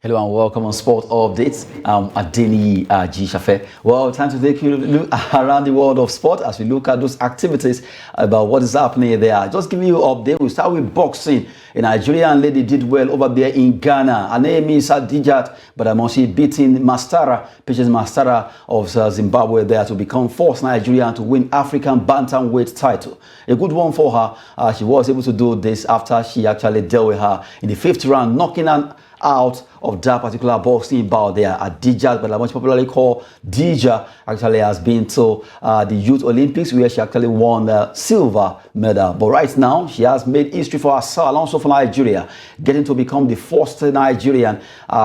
Hello and welcome on Sport Updates. I'm Adeni G. Shafe. Well, time to take you look around the world of sport as we look at those activities about what is happening there. Just giving you an update. We start with boxing. A Nigerian lady did well over there in Ghana. Her name is Adijat, but I'm also beating Mastara, Patience Mastara of Zimbabwe there to become first Nigerian to win African bantamweight title. A good one for her. She was able to do this after she actually dealt with her in the 5th round, knocking her out of that particular boxing bout there. Adija, but much popularly called Dija, actually has been to the Youth Olympics where she actually won the silver medal. But right now, she has made history for herself and also for Nigeria, getting to become the first Nigerian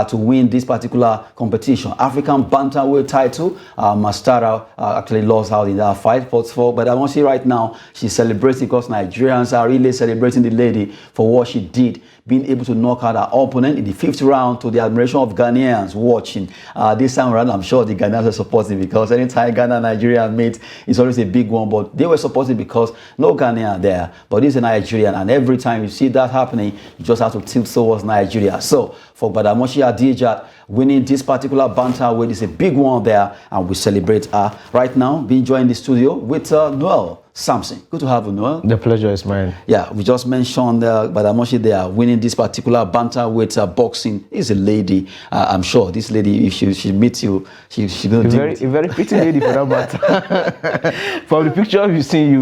to win this particular competition. African bantamweight title. Mastara actually lost out in that fight. But I want to see right now, she's celebrating because Nigerians are really celebrating the lady for what she did, being able to knock out her opponent in the 5th round to the admiration of Ghanaians watching. This time around, I'm sure the Ghanaians are supporting because anytime Ghana and Nigeria meet, it's always a big one. But they were supporting because no Ghanaian there, but it's a Nigerian. And every time you see that happening, you just have to tilt towards Nigeria. So for Badamoshi Adijat, winning this particular bantamweight is a big one there, and we celebrate her right now. Being joined in the studio with Noel Samson. Good to have you, Noel. The pleasure is mine. Yeah, we just mentioned Badamoshi there winning this particular bantamweight boxing. Is a lady. I'm sure this lady, if she meets you, she's going to a very pretty lady for that matter. From the picture you've seen,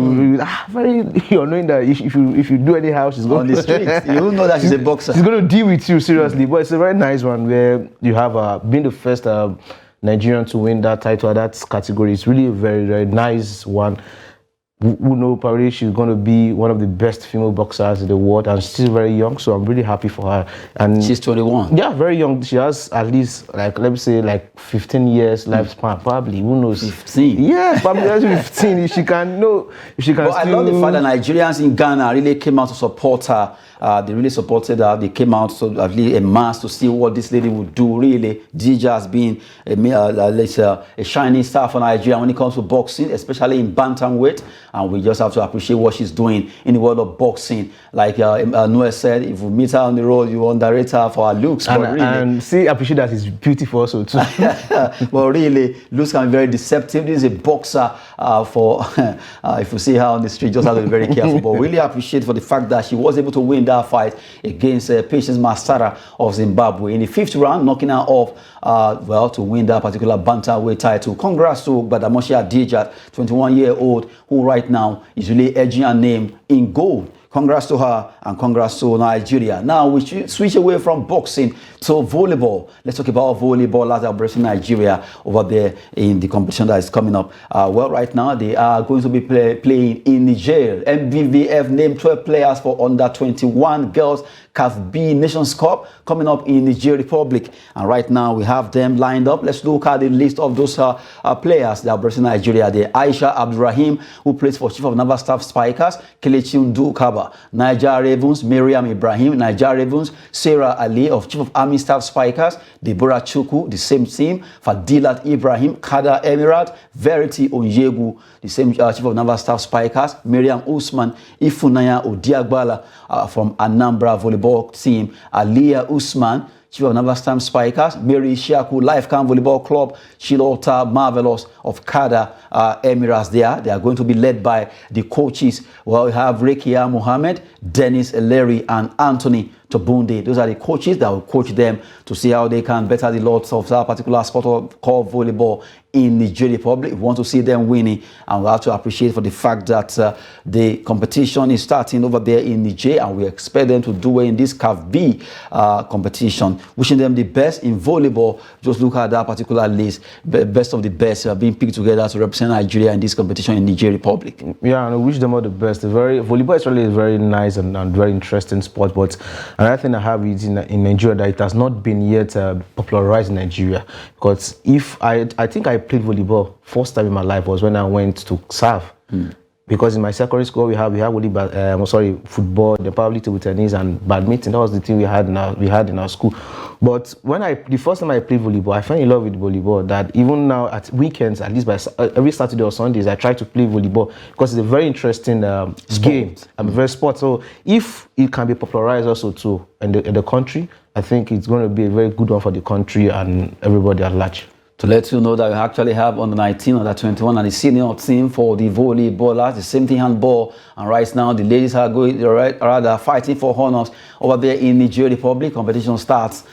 you're knowing that if you do anyhow, she's going on the streets. You will know that she's a boxer. She's going to deal with you seriously. But it's a very nice one where you have been the first Nigerian to win that title at that category. It's really a very, very nice one. Who know, probably she's going to be one of the best female boxers in the world, and she's very young, so I'm really happy for her. And she's 21. Yeah, very young. She has at least, let me say, 15 years lifespan, probably. Who knows? 15. Yeah, probably 15. If she can But I love the fact that Nigerians in Ghana really came out to support her. They really supported her. They came out so at least a mass to see what this lady would do. Really, Dija has been a shining star for Nigeria when it comes to boxing, especially in bantamweight. And we just have to appreciate what she's doing in the world of boxing. Like Noah said, if we meet her on the road, you underrate her for her looks. And appreciate that she's beautiful also too. But really, looks can be very deceptive. This is a boxer if you see her on the street, just have to be very careful. But really appreciate for the fact that she was able to win that fight against Patience Mastara of Zimbabwe in the 5th round, knocking her off to win that particular bantamweight title. Congrats to Badamoshi Adijat, 21-year-old, who right now is really edging her name in gold. Congrats to her and congrats to Nigeria. Now we switch away from boxing to volleyball. Let's talk about volleyball as embracing Nigeria over there in the competition that is coming up. Right now they are going to be playing in Niger. MVVF named 12 players for under 21 girls CAF B Nations Cup coming up in Niger Republic. And right now we have them lined up. Let's look at the list of those players that are embracing Nigeria. The Aisha Abdurrahim, who plays for Chief of Naval Staff Spikers, Kelechi Ndukaba. Niger Ravens, Miriam Ibrahim. Niger Ravens, Sarah Ali of Chief of Army Staff Spikers. Deborah Chuku, the same team. Fadilat Ibrahim, Kada Emirat. Verity Onyegu, the same Chief of Naval Staff Spikers. Miriam Usman, Ifunanya Odiagbala from Anambra Volleyball team. Aliyah Usman, Chief of Naval Staff Spikers. Mary Shiaku, Life Camp Volleyball Club. Shilota Marvelous of Kada Emirates there. They are going to be led by the coaches. Well, we have Rekia Mohammed, Dennis Eleri, and Anthony Tobunde. Those are the coaches that will coach them to see how they can better the lots of that particular sport called volleyball in Niger Republic. We want to see them winning, and we have to appreciate for the fact that the competition is starting over there in Niger, and we expect them to do well in this CAF B competition. Wishing them the best in volleyball. Just look at that particular list. Best of the best being picked together to represent Nigeria in this competition in Niger Republic. Yeah, and I wish them all the best. Volleyball is really a very nice and very interesting sport, but another thing I have is in Nigeria that it has not been yet popularized in Nigeria. Because I think I played volleyball first time in my life was when I went to serve. Because in my secondary school we had football, then probably table tennis and badminton. That was the thing we had in our school. But the first time I played volleyball, I fell in love with volleyball. That even now at weekends, at least by every Saturday or Sundays, I try to play volleyball because it's a very interesting game. I'm very sport. So if it can be popularized also too in the country, I think it's going to be a very good one for the country and everybody at large. To let you know that we actually have under 19, under 21, and the senior team for the volleyballers, the same thing handball. And right now, the ladies are going, rather fighting for honors over there in Nigeria Republic. Competition starts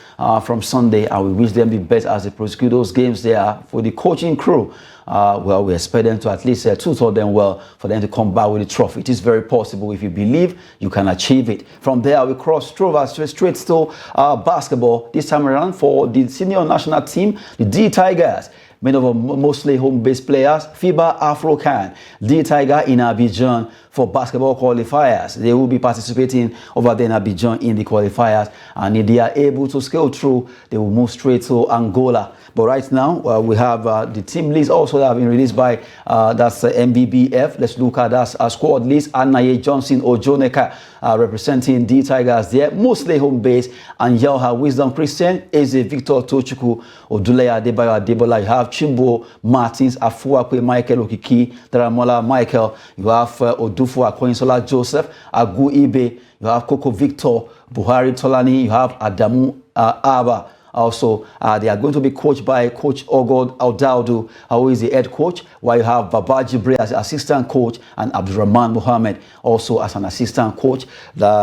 from Sunday, and we wish them the best as they prosecute those games there. For the coaching crew, well, we expect them to at least tutor them well for them to come back with the trophy. It is very possible. If you believe, you can achieve it. From there, we cross straight to basketball. This time around for the senior national team, the D Tigers, made up of mostly home-based players. FIBA Afro-Can, D Tiger in Abidjan for basketball qualifiers. They will be participating over there in Abidjan in the qualifiers, and if they are able to scale through, they will move straight to Angola. But right now, we have the team list also that have been released by that's MBBF. Let's look at that squad list. Anaye Johnson Ojoneka representing D Tigers there, mostly home base. And Yelha Wisdom Christian, Eze Victor Tochukwu, Odulaya Adebayo Adebola. You have Chimbo Martins, Afuakwe Michael Okiki, Daramola Michael. You have Odufu Akoinsola Joseph, Agu Ibe. You have Coco Victor, Buhari Tolani. You have Adamu Aba. Also, they are going to be coached by Coach Ogod Aldaudu, who is the head coach, while you have Babaji Bre as assistant coach and Abdurrahman Mohammed also as an assistant coach.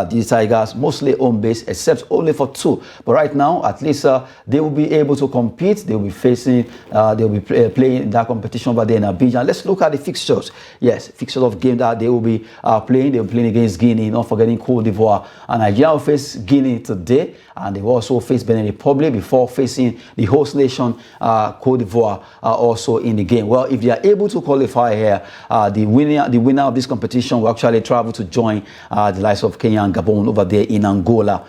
These Tigers mostly home-based, except only for 2. But right now, at least they will be able to compete. They will be facing, they will be playing in that competition over there in Abidjan. Let's look at the fixtures. Yes, fixtures of game that they will be playing. They will be playing against Guinea, not forgetting Cote d'Ivoire. And Nigeria will face Guinea today, and they will also face Benin Republic before facing the host nation, Cote d'Ivoire, also in the game. Well, if they are able to qualify here, the winner of this competition will actually travel to join the likes of Kenya and Gabon over there in Angola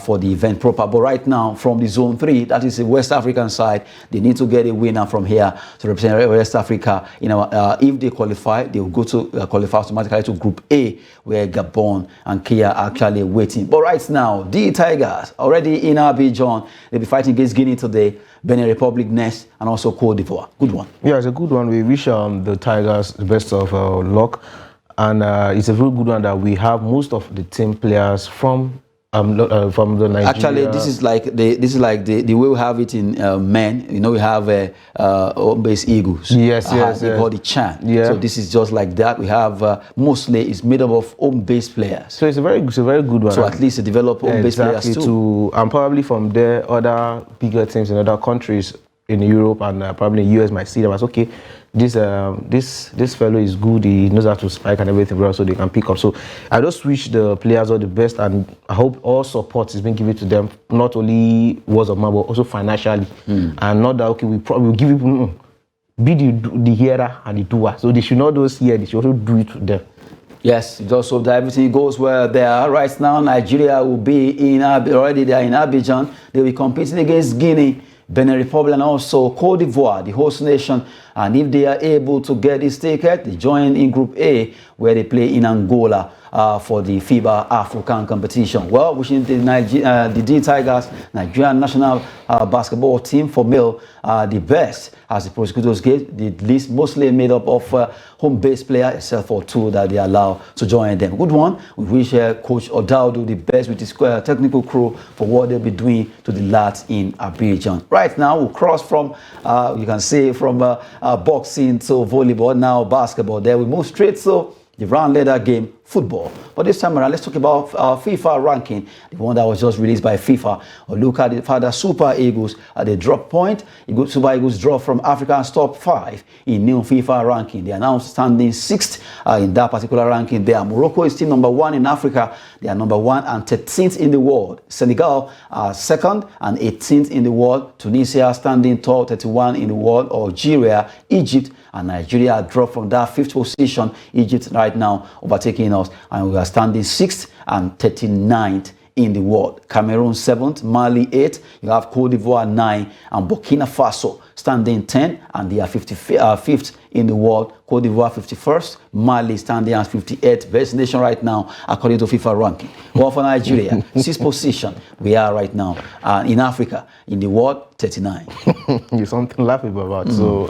for the event proper. But right now, from the Zone 3, that is the West African side, they need to get a winner from here to represent West Africa. You know, if they qualify, they will go to qualify automatically to Group A, where Gabon and Kenya are actually waiting. But right now, the Tigers already in Abidjan. They'll be fighting against Guinea today, Benin Republic next, and also Cote d'Ivoire. Good one. Yeah, it's a good one. We wish the Tigers the best of luck, and it's a very good one that we have most of the team players from the Nigeria. Actually, this is like the way we have it in men. You know, we have home-based Eagles. Yes, yes. They call it Chan. Yeah. So this is just like that. We have mostly it's made up of home-based players. So it's a very good one. So at least to develop home-based players too. And probably from there, other bigger teams in other countries in Europe and probably in the US might see them as, okay, this fellow is good, he knows how to spike and everything, so they can pick up. So I just wish the players all the best, and I hope all support is being given to them, not only words of mouth but also financially. And not that, okay, we probably will give people be the hearer and the doer, so they should not just hear, they should also do it to them. Yes, just hope that everything goes well there. Right now, Nigeria will be already there in Abidjan. They will be competing against Guinea, Benin Republic, and also Cote d'Ivoire, the host nation. And if they are able to get this ticket, they join in Group A, where they play in Angola for the FIBA African competition. Well, wishing the D Tigers, Nigerian national basketball team for male, the best as the prosecutors get. The list mostly made up of home-based players, except for 2 that they allow to join them. Good one. We wish Coach Odaudu the best with his technical crew for what they'll be doing to the lads in Abidjan. Right now, we'll cross from, you can see, from boxing to volleyball, now basketball. There we move straight to the round leader game, football. But this time around, let's talk about FIFA ranking, the one that was just released by FIFA. Or look at the father Super Eagles at the drop point. Super Eagles drop from Africa's top 5 in new FIFA ranking. They are now standing 6th in that particular ranking there. Morocco is still number 1 in Africa. They are number 1 and 13th in the world. Senegal are 2nd and 18th in the world. Tunisia standing top 31 in the world. Algeria, Egypt, and Nigeria dropped from that 5th position. Egypt right now overtaking us, and we are standing 6th and 39th in the world. Cameroon 7th, Mali 8th, you have Cote d'Ivoire 9, and Burkina Faso standing 10, and they are 5th in the world. Cote d'Ivoire 51st, Mali standing as 58th, best nation right now according to FIFA ranking. Well, for Nigeria, 6th position we are right now, in Africa, in the world 39. You're something laughable about. So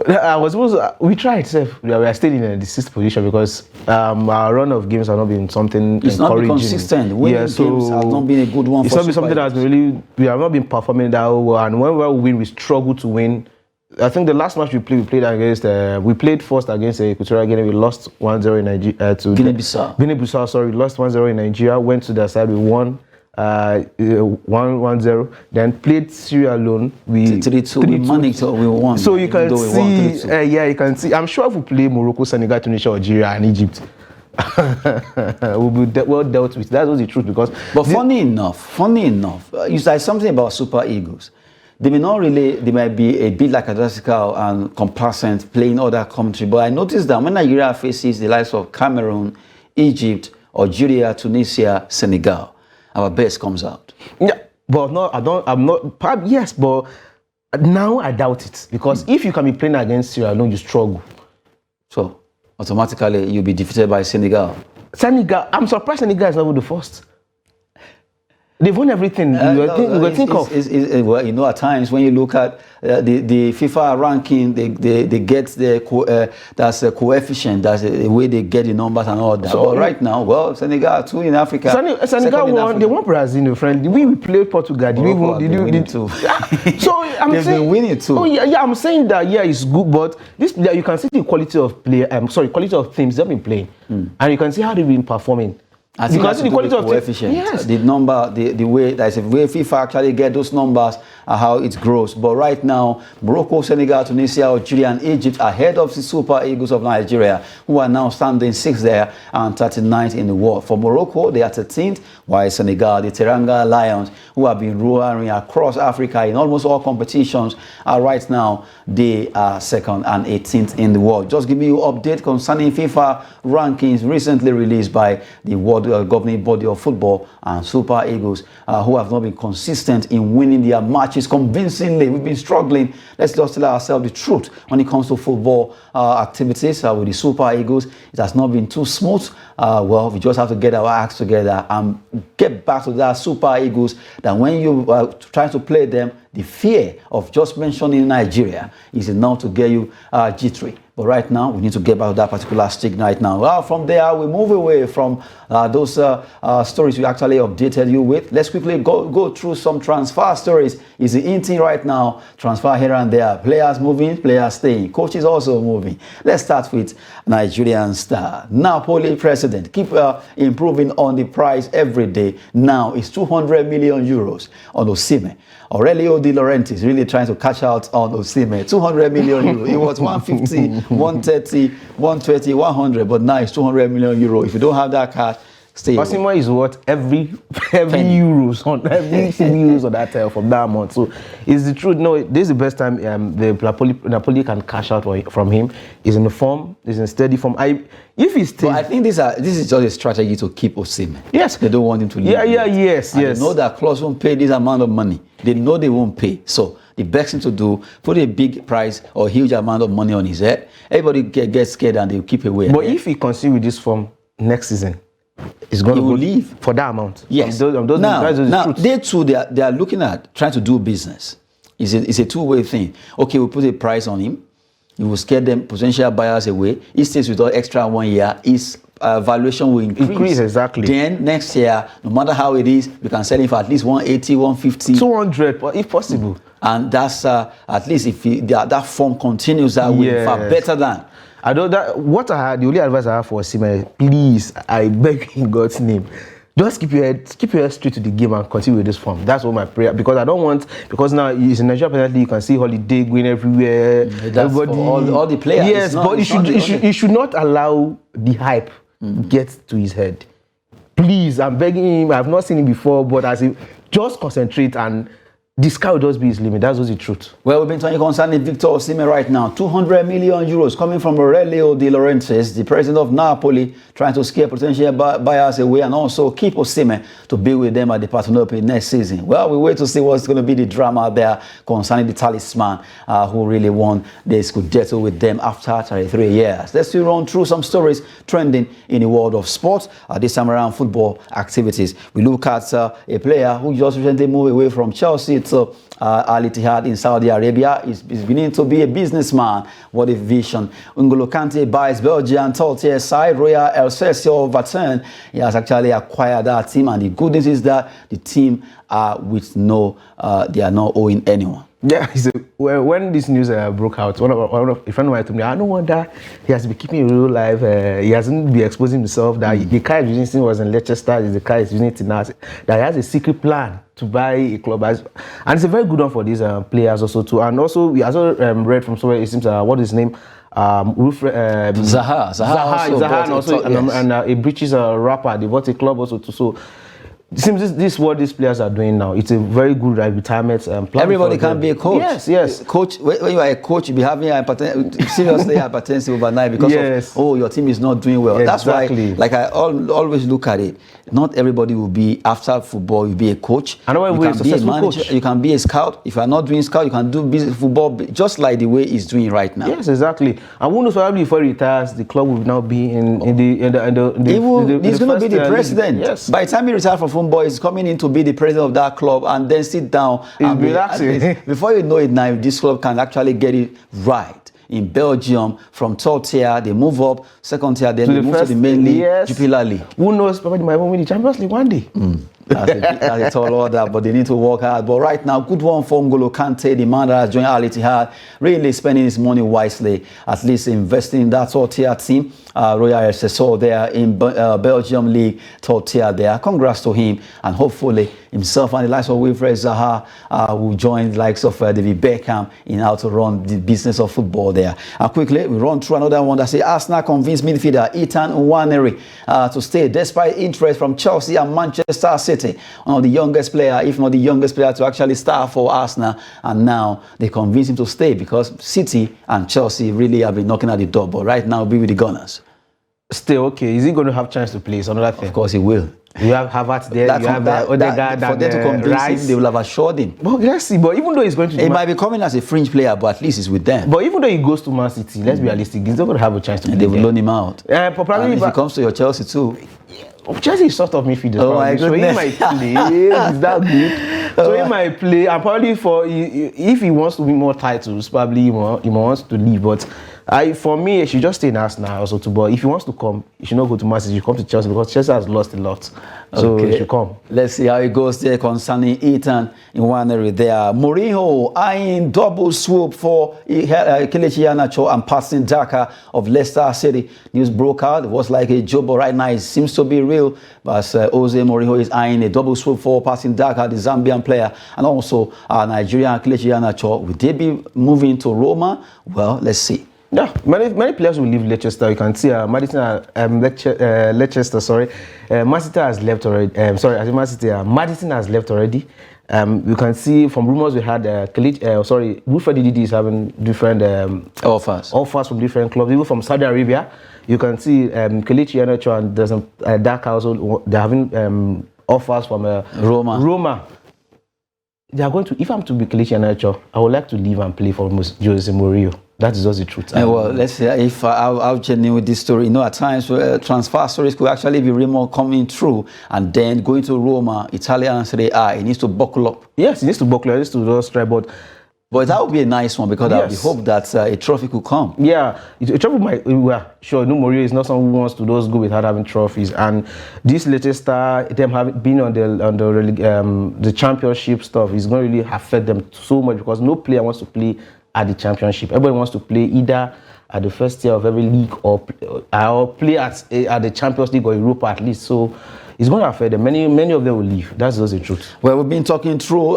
I was supposed to, we tried, sef. We are still in the sixth position because our run of games have not been something It's not been encouraging. consistent. Winning games has not been a good one it's for not been something Super that's been really, we have not been performing that well. And when we win, we struggle to win. I think the last match we played against, we played first against Equatorial Guinea. We lost 1-0 in Nigeria. To Guinea-Bissau. Guinea-Bissau, sorry. We lost 1-0 in Nigeria. Went to their side, we won 1-0. Then played Sierra Leone. We 3-2. We managed, so we won. So you can see, yeah, you can see. I'm sure if we play Morocco, Senegal, Tunisia, Algeria, and Egypt, we'll be well dealt with. That was the truth because. But funny enough, you said something about Super Eagles. They might be a bit like lackadaisical and complacent playing other countries. But I noticed that when Nigeria faces the likes of Cameroon, Egypt, Algeria, Tunisia, Senegal, our best comes out. Yeah, but no, I'm not. Perhaps yes, but now I doubt it because if you can be playing against Sierra Leone, you struggle. So automatically you'll be defeated by Senegal. Senegal, I'm surprised Senegal is not even the first. They've won everything. Think of. Well, you know, at times when you look at the FIFA ranking, they get that's a coefficient. That's the way they get the numbers and all that. So, but right now, well, Senegal two in Africa. Senegal won. They won Brazil, friend. We played Portugal. Did we too? So I'm saying been winning too. Oh yeah. I'm saying that it's good, but this you can see the quality of play. Quality of teams they've been playing, and you can see how they've been performing. I think that's the quality of coefficient. Yes. The number, the way that's a way FIFA actually get those numbers and how it grows. But right now, Morocco, Senegal, Tunisia, Algeria, and Egypt are ahead of the Super Eagles of Nigeria, who are now standing 6th there and 39th in the world. For Morocco, they are 13th, while Senegal, the Teranga Lions, who have been roaring across Africa in almost all competitions, are right now they are 2nd and 18th in the world. Just give me you update concerning FIFA rankings recently released by the World Governing Body of Football and Super Eagles, who have not been consistent in winning their matches convincingly. We've been struggling. Let's just tell ourselves the truth when it comes to football activities with the Super Eagles. It has not been too smooth. Well, we just have to get our acts together and get back to that Super Eagles that when you try to play them, the fear of just mentioning Nigeria is enough to get you jittery. But right now, we need to get back to that particular stick right now. Well, from there, we move away from those stories we actually updated you with. Let's quickly go through some transfer stories. Is the in thing right now? Transfer here and there. Players moving, players staying. Coaches also moving. Let's start with Nigerian star. Napoli president. Keep improving on the price every day. Now it's 200 million euros on Osimhen. Aurelio De Laurentiis really trying to cash out on Osimhen. 200 million euros. It was 150, 130, 120, 100, but now it's 200 million euros. If you don't have that cash, stay. Osimhen is what every euros on every euros on that from that month. So it's the truth. No, this is the best time the Napoli can cash out from him. He's in the form. He's in steady form. If he stays, I think this is just a strategy to keep Osimhen. Yes, they don't want him to leave. Yes. They know that clubs won't pay this amount of money. They know they won't pay. So the best thing to do, put a big price or huge amount of money on his head. Everybody gets scared and they keep away. But if he continues with this form next season, he's going to leave for that amount. Yes. Now they too, they are looking at trying to do business. It's a two-way thing. Okay, we put a price on him. You will scare them potential buyers away. He stays with us extra 1 year. His valuation will increase. Exactly. Then next year, no matter how it is, we can sell him for at least 180, 150, 200, if possible. And that's at least if that form continues that way, far better than. I know that the only advice I have for Osimhen, please, I beg in God's name, just keep your head straight to the game and continue with this form. That's what my prayer. Because I don't want, because now he's in Nigeria, apparently you can see Holiday going everywhere. Everybody, all the players. Yes, but he should not allow the hype get to his head. Please, I'm begging him. I've not seen him before, but as he just concentrate and the sky will just be his limit. That's what's the truth. Well, we've been talking concerning Victor Osimhen right now. 200 million euros coming from Aurelio De Laurentiis, the president of Napoli, trying to scare potential buyers away and also keep Osimhen to be with them at the Partenope next season. Well, we wait to see what's going to be the drama there concerning the talisman who really won the Scudetto with them after 33 years. Let's still run through some stories trending in the world of sports. This time around football activities. We look at a player who just recently moved away from Chelsea into Al Ittihad in Saudi Arabia. He's beginning to be a businessman. What a vision. N'Golo Kante buys Belgian top-tier side Royal Excelsior Vaten. He has actually acquired that team, and the good news is that the team are with they are not owing anyone. Yeah, when this news broke out, one of a friend of mine told me, I don't wonder he has been keeping real life. He hasn't been exposing himself. That the car he's using was in Leicester. The car he's using it in that he has a secret plan to buy a club, and it's a very good one for these players also too. And also we also read from somewhere, it seems what is his name. Zaha and also a British rapper. They bought a club also too. So it seems this is what these players are doing now. It's a very good retirement plan. Everybody can be a coach. Yes. Coach, when you are a coach, you'll be having seriously hypertension overnight because of, your team is not doing well. Yeah, that's exactly. why, like I always look at it, not everybody will be, after football, you'll be a coach. You can be a manager, coach. You can be a scout. If you are not doing scout, you can do business football, just like the way he's doing right now. Yes, exactly. And who knows, probably before he retires, the club will now be in the he's going to be the president. Yes. By the time he retires from football, he's coming in to be the president of that club and then sit down and be relaxing. Before you know it now, this club can actually get it right. In Belgium, from third tier, they move up, second tier, then they move to the main league, Jupiler League. Who knows, probably might win the Champions League one day. That's a tall order, but they need to work hard. But right now, good one for N'Golo Kante, the man that has joined Al Ittihad, really spending his money wisely, at least investing in that third tier team. Royal Excelsior there in Belgium League, third tier there. Congrats to him, and hopefully himself and the likes of Wilfred Zaha will join the likes of David Beckham in how to run the business of football there. And quickly, we run through another one that says Arsenal convinced midfielder Ethan Nwaneri to stay despite interest from Chelsea and Manchester City. One of the youngest player, if not the youngest player, to actually start for Arsenal, and now they convinced him to stay because City and Chelsea really have been knocking at the door. But right now, be with the Gunners. Still, okay. Is he going to have chance to play? It's another thing. Of course, he will. You have Havertz there. You have Odegaard. For them to convince him, they will have assured him. Well, let's see. But even though he's going to, he might be coming as a fringe player, but at least he's with them. But even though he goes to Man City, let's be realistic. He's not going to have a chance to play. They will loan him out. Probably if he comes to your Chelsea too. Chelsea is sort of midfielder. Oh my goodness. So he might play. Is that good? So he might play. And probably if he wants to win more titles, probably he wants to leave. But for me, he should just stay in Arsenal also too. But if he wants to come, he should not go to Man City. He should come to Chelsea because Chelsea has lost a lot. So he should come. Let's see how it goes there concerning Ethan Nwaneri there. Mourinho eyeing double swoop for Kelechi Iheanacho and Patson Daka of Leicester City. News broke out. It was like a joke, but right now it seems to be real. But Jose Mourinho is eyeing a double swoop for Patson Daka, the Zambian player, and also Nigerian Kelechi Iheanacho. Will they be moving to Roma? Well, let's see. Yeah, many players will leave Leicester. You can see Leicester. Sorry, Man City has left already. Madison has left already. You can see from rumors we had Wilfred Ndidi is having different offers from different clubs, even from Saudi Arabia. You can see Kelechi Iheanacho and there's Daka also. They're having offers from Roma. They are going to. If I'm to be Kelechi Iheanacho, I would like to leave and play for Jose Mourinho. That is just the truth. Well, let's see if I'll genuine with this story. You know, at times transfer stories could actually be rumor coming through, and then going to Roma, Italian Serie A, he needs to buckle up. Yes, he needs to buckle up. He needs to just try, but that would be a nice one because I would hope that a trophy could come. Yeah, a trophy might. Well, sure, Mourinho is not someone who wants to just go without having trophies. And this latest them having been on the championship stuff is going to really affect them so much because no player wants to play at the championship. Everybody wants to play either at the first tier of every league or play at the Champions League or Europa at least. So it's going to affect them. Many of them will leave. That's just the truth. Well, we've been talking through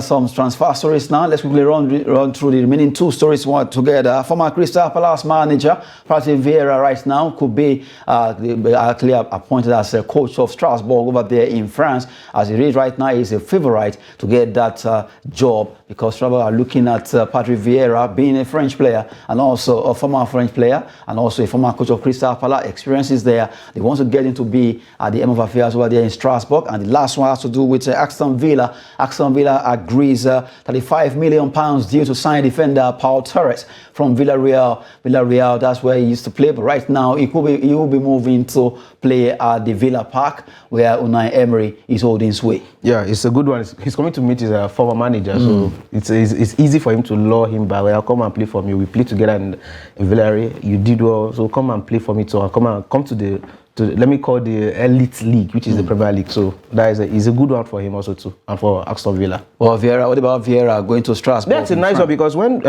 some transfer stories now. Let's quickly run through the remaining two stories together. Former Crystal Palace manager Patrick Vieira right now could be actually appointed as a coach of Strasbourg over there in France. As it is right now, he's a favorite to get that job because Strasbourg are looking at Patrick Vieira being a French player and also a former French player and also a former coach of Crystal Palace. Experiences there. They want to get him to be at the end of affairs over there in Strasbourg. And the last one has to do with Aston Villa. Aston Villa agrees £35 million due to sign defender Paul Torres from Villarreal. Villarreal, that's where he used to play, but right now he will be moving to play at the Villa Park, where Unai Emery is holding sway. Yeah, it's a good one. He's coming to meet his former manager, so it's easy for him to lure him back. Well, come and play for me. We play together in Villarreal. You did well, so come and play for me too. Come to the let me call the elite league, which is the Premier League. So that is a good one for him also too, and for Aston Villa. Well, Vieira, what about Vieira going to Strasbourg? That's a nice one, because when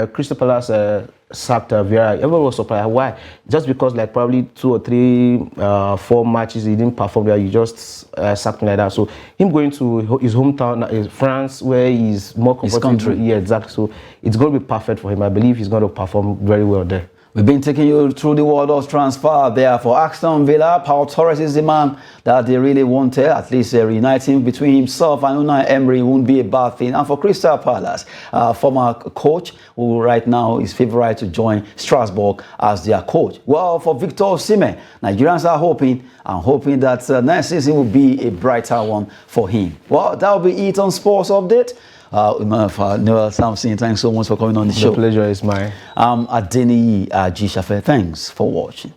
Crystal Palace sacked Vieira, everyone was surprised. Why? Just because like probably 2 or 3, 4 matches he didn't perform there, you just sacked him like that. So him going to his hometown, France, where he's more comfortable. His country. Yeah, exactly. So it's going to be perfect for him. I believe he's going to perform very well there. We've been taking you through the world of transfer there for Aston Villa. Paul Torres is the man that they really wanted. At least reuniting between himself and Unai Emery won't be a bad thing. And for Crystal Palace, former coach, who right now is favourite to join Strasbourg as their coach. Well, for Victor Osimhen, Nigerians are hoping that next season will be a brighter one for him. Well, that will be it on Sports Update. Noel Samson, thanks so much for coming on the show. The pleasure is mine. Adeniyi Ajishafe. Thanks for watching.